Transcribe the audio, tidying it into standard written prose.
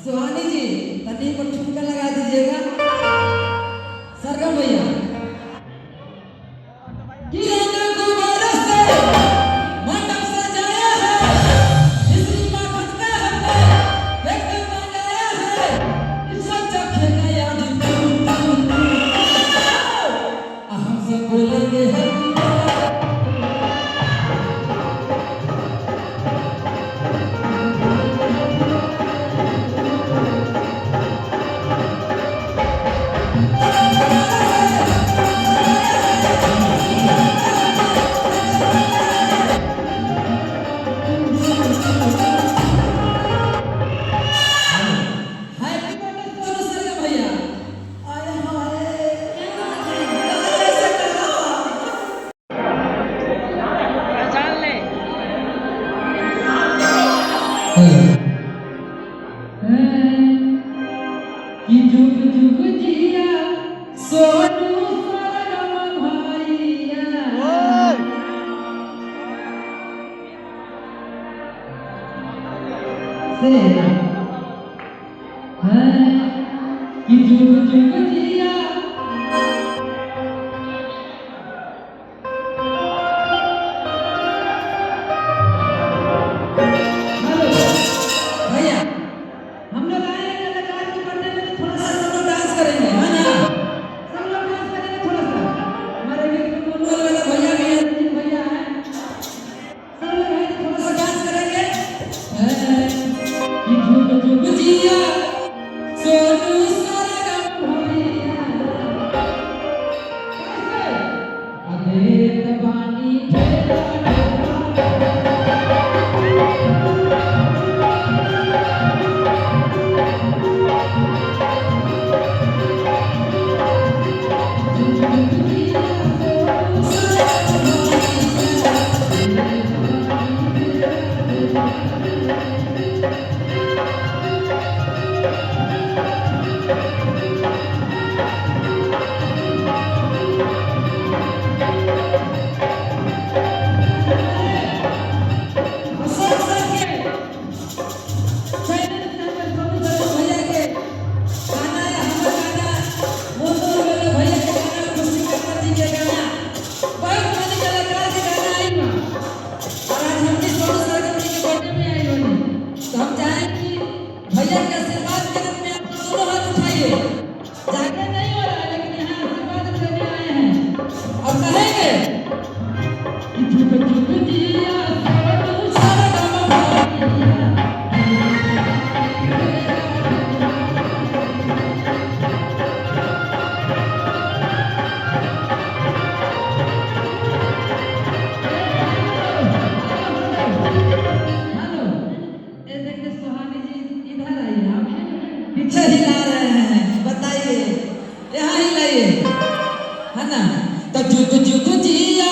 सुहानी जी तनी पर ठुमका लगा दीजिएगा। सरगम भैया कि रंग गुब्बारों से मंडप सजाया है, इसकी माखन का हमने व्यक्त मंगाया है, इस चखे का याद हम सब बोलेंगे हैप्पी कि जुग जुग जिया सोनू सरगम भैया से कि जुग जुग जिया भैया के आशीर्वाद के रूप में आप दोनों हाथ उठाइए। जाके नहीं हो रहा है लेकिन यहाँ आशीर्वाद देने आए हैं और कहेंगे कि जुग जुग जिया सोनू सरगम भैया। पीछे हिला रहे हैं, बताइए यहाँ हिलाइए, है ना। तो जुग जुग जिया